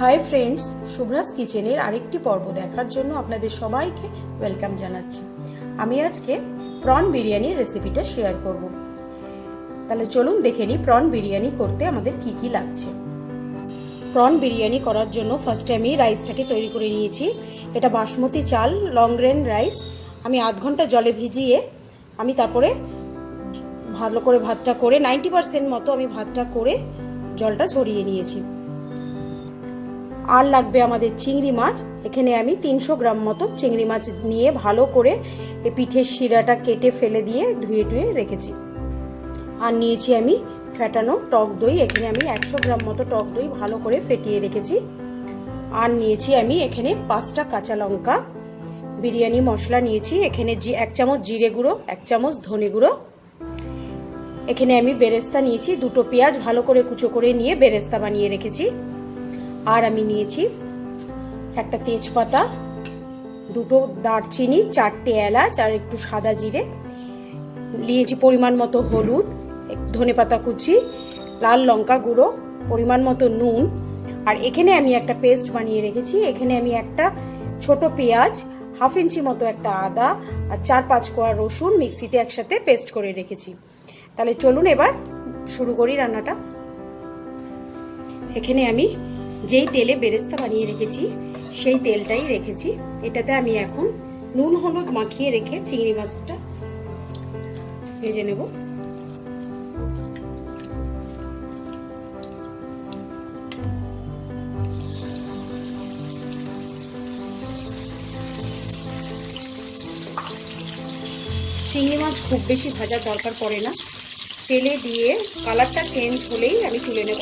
Hi friends, শুভ্রাস কিচেনের আরেকটি পর্ব দেখার জন্য আপনাদের সবাইকে ওয়েলকাম জানাচ্ছি। আমি আজকে প্রন বিরিয়ানির রেসিপিটা শেয়ার করব। তাহলে চলুন দেখে নিই প্রন বিরিয়ানি করতে আমাদের কি কি লাগছে। প্রন বিরিয়ানি করার জন্য ফার্স্টে আমি রাইসটাকে তৈরি করে নিয়েছি। এটা বাসমতি চাল, লং গ্রেন রাইস। আমি আধ ঘন্টা জলে ভিজিয়ে আমি তারপরে ভালো করে ভাতটা করে 90% মতো আমি ভাতটা করে জলটা ঝরিয়ে নিয়েছি। আর লাগবে আমাদের চিংড়ি মাছ। এখানে আমি 300 গ্রাম মতো চিংড়ি মাছ নিয়ে ভালো করে এই পিঠের শিরাটা কেটে ফেলে দিয়ে ধুয়ে রেখেছি। আর নিয়েছি আমি ফেটানো টক দই। এখানে আমি 100 গ্রাম মতো টক দই ভালো করে ফেটিয়ে রেখেছি। আর নিয়েছি আমি এখানে 5টা কাঁচা লঙ্কা। বিরিয়ানি মশলা নিয়েছি এখানে 1 চামচ জিরে গুঁড়ো, 1 চামচ ধনে গুঁড়ো। এখানে আমি বেরেস্তা নিয়েছি, 2টো পেঁয়াজ ভালো করে কুচো করে নিয়ে বেরেস্তা বানিয়ে রেখেছি। আর আমি নিয়েছি একটা তেজপাতা, 2টো দারচিনি, 4টে এলাচ আর একটু সাদা জিরে। নিয়েছি পরিমাণ মতো হলুদ, ধনেপাতা কুচি, লাল লঙ্কা গুঁড়ো, পরিমাণ মতো নুন। আর এখানে আমি একটা পেস্ট বানিয়ে রেখেছি। এখানে আমি একটা ছোট পেঁয়াজ, 1/2 ইঞ্চি মতো একটা আদা আর 4-5 কোয়া রসুন মিক্সিতে একসাথে পেস্ট করে রেখেছি। তাহলে চলুন এবার শুরু করি রান্নাটা। এখানে আমি যেই তেলে বেরেস্তা বানিয়ে রেখেছি সেই তেলটাই রেখেছি। এটাতে আমি এখন নুন হলুদ মাখিয়ে রেখে চিংড়ি মাছটা ভেজে নেব। চিংড়ি মাছ খুব বেশি ভাজার দরকার পড়ে না, তেলে দিয়ে কালারটা চেঞ্জ হলেই আমি তুলে নেব।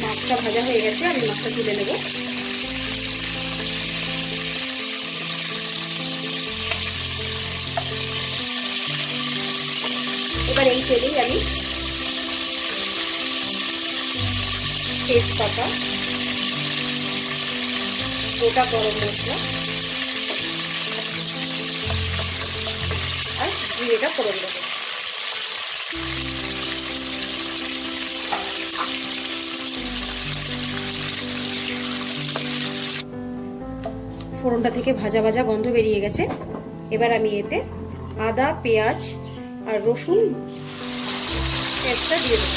মাছটা ভাজা হয়ে গেছে, আমি মাছটা তুলে নেব। এবার এই তেলেই আমি তেজপাতা, গোটা গরম মশলা আর জিরেটা ফোড়ন দেব। ফোড়নটা থেকে ভাজা ভাজা গন্ধ বেরিয়ে গেছে। এবার আমি এতে আদা, পেঁয়াজ আর রসুন পেস্টটা দিয়ে দেব।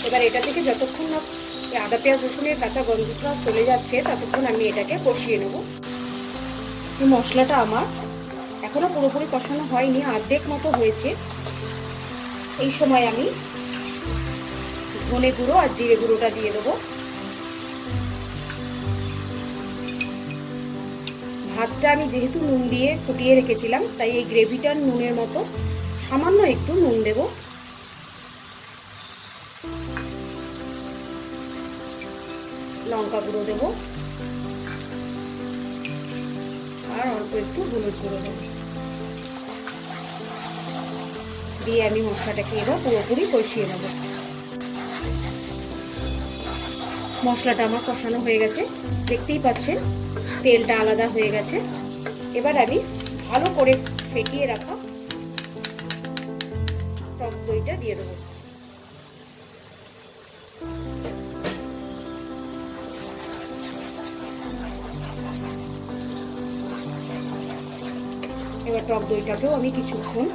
এবার এটা থেকে যতক্ষণ না আদা পেঁয়াজ রসুনের কাঁচা গন্ধটা চলে যাচ্ছে ততক্ষণ আমি এটাকে কষিয়ে নেব। এই মশলাটা আমার এখনো পুরোপুরি কষানো হয়নি, অর্ধেক মতো হয়েছে। এই সময় আমি ধনে গুঁড়ো আর জিরে গুঁড়োটা দিয়ে দেবো। ভাতটা আমি যেহেতু নুন দিয়ে ফুটিয়ে রেখেছিলাম তাই এই গ্রেভিটার নুনের মতো সামান্য একটু নুন দেব। লঙ্কা গুঁড়ো দেব আর অল্প একটু হলুদ গুঁড়ো দেব দিয়ে আমি মশলাটাকে এবার পুরোপুরি কষিয়ে নেব। মশলাটা আমার কষানো হয়ে গেছে, দেখতেই পাচ্ছেন তেলটা আলাদা হয়ে গেছে। এবার আমি ভালো করে ফেটিয়ে রাখা টক দইটা দিয়ে দেবো। এবার টক দইটাকেও আমি কিছুক্ষণ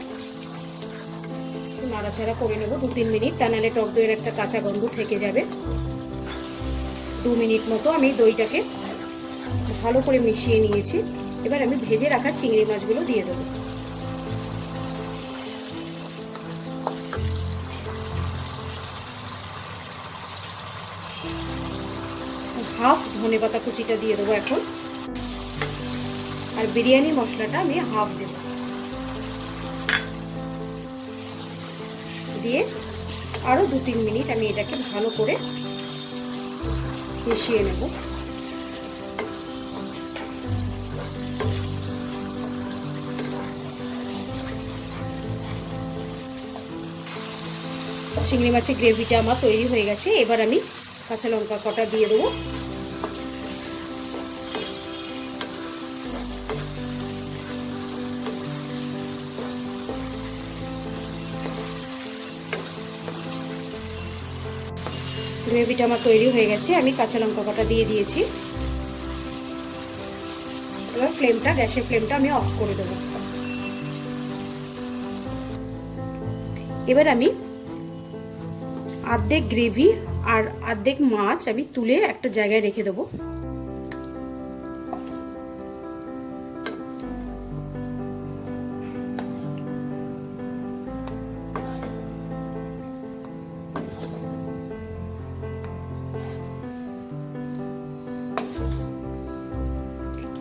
নাড়াচাড়া করে নেব, 2-3 মিনিট, তা নাহলে টক দইয়ের একটা কাঁচা গন্ধ থেকে যাবে। 2 মিনিট মতো আমি দইটাকে ভালো করে মিশিয়ে নিয়েছি। এবার আমি ভেজে রাখা চিংড়ি মাছগুলো দিয়ে দেবো। ধনেপাতা কুচিটা দিয়ে দেবো এখন। আর বিরিয়ানি মশলাটা আমি হাফ দেব, দিয়ে আরো 2-3 মিনিট আমি এটাকে ভালো করে মিশিয়ে নেব। চিংড়ি মাছের গ্রেভিটা আমার তৈরি হয়ে গেছে। এবার আমি কাঁচা লঙ্কা কটা দিয়ে দেবো। গ্রেভিটা আমার তৈরি হয়ে গেছে, আমি কাঁচা লঙ্কা কটা দিয়ে দিয়েছি। এবার ফ্লেমটা, গ্যাসের ফ্লেমটা আমি অফ করে দেবো। এবার আমি অর্ধেক গ্রেভি আর অর্ধেক মাছ আমি তুলে একটা জায়গায় রেখে দেবো।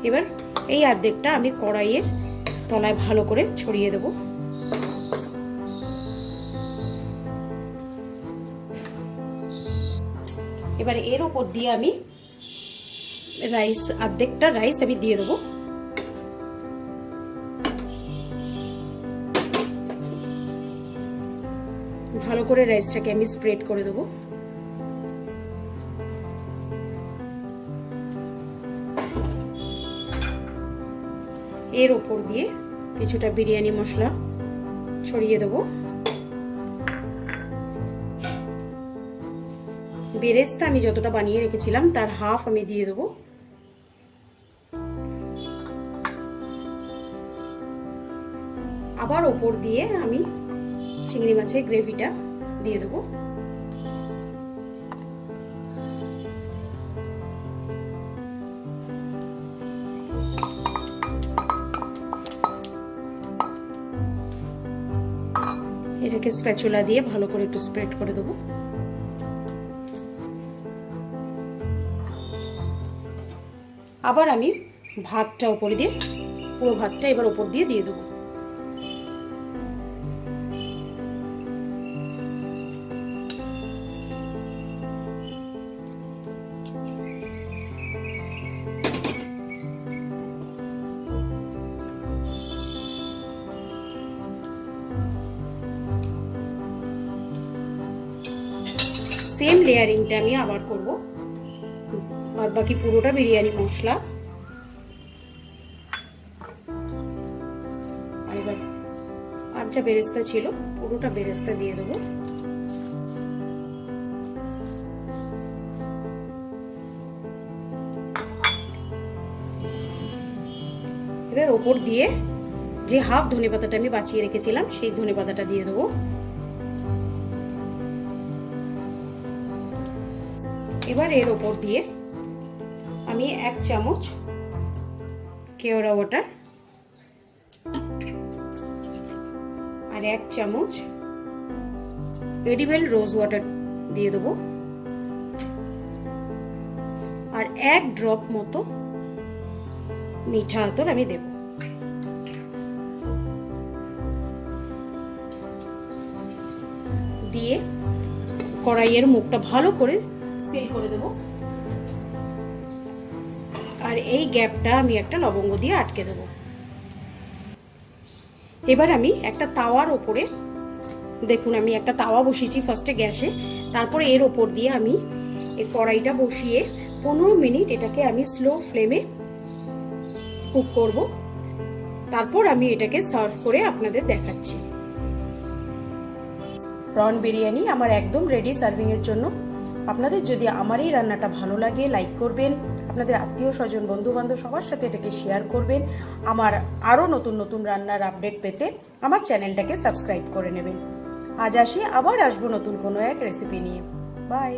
এবার এই অর্ধেকটা আমি কড়াইয়ের তলায় ভালো করে ছড়িয়ে দেব। এবার এর উপর দিয়ে আমি রাইস, অর্ধেকটা রাইস আমি দিয়ে দেবো। ভালো করে রাইসটাকে আমি স্প্রেড করে দেবো। এর উপর দিয়ে কিছুটা বিরিয়ানি মশলা ছড়িয়ে দেবো। বেরেস্তা আমি যতটা বানিয়ে রেখেছিলাম তার হাফ আমি দিয়ে দেবো। আবার উপর দিয়ে আমি চিংড়ি মাছের গ্রেভিটা দিয়ে দেবো। এটাকে স্প্যাচুলা দিয়ে ভালো করে একটু স্প্রেড করে দেবো। আবার আমি ভাতটা উপরে দিয়ে, পুরো ভাতটা এবার উপর দিয়ে দেবো। সেম লেয়ারিংটা আমি আবার করব, বাদ বাকি পুরোটা বিরিয়ানি মশলা। আর এবার আর যা বেরেস্তা ছিল পুরোটা বেরেস্তা দিয়ে দেবো। এবার ওপর দিয়ে যে হাফ ধনেপাতাটা আমি বাঁচিয়ে রেখেছিলাম সেই ধনেপাতাটা দিয়ে দেবো। এবার এর ওপর দিয়ে আমি 1 চামচ কেওড়া ওয়াটার আর 1 চামচ এডিবল রোজ ওয়াটার দিয়ে দেবো। আর 1 ড্রপ মতো মিঠা আতর আমি দেব। দিয়ে কড়াইয়ের মুখটা ভালো করে সিল করে দেব। আর এই গ্যাপটা আমি একটা লবঙ্গ দিয়ে আটকে দেব। এবার আমি একটা তাওয়ার উপরে, দেখুন আমি একটা তাওয়া বসিয়েছি ফার্স্টে গ্যাসে, তারপরে এর ওপর দিয়ে আমি এই কড়াইটা বসিয়ে 15 মিনিট এটাকে আমি স্লো ফ্লেমে কুক করব। তারপর আমি এটাকে সার্ভ করে আপনাদের দেখাচ্ছি। প্রন বিরিয়ানি আমার একদম রেডি সার্ভিং এর জন্য। আপনাদের যদি আমার এই রান্নাটা ভালো লাগে লাইক করবেন, আপনাদের আত্মীয় স্বজন বন্ধু বান্ধব সবার সাথে এটাকে শেয়ার করবেন। আমার আরও নতুন নতুন রান্নার আপডেট পেতে আমার চ্যানেলটাকে সাবস্ক্রাইব করে নেবেন। আজ আসি, আবার আসবো নতুন কোনো এক রেসিপি নিয়ে। বাই।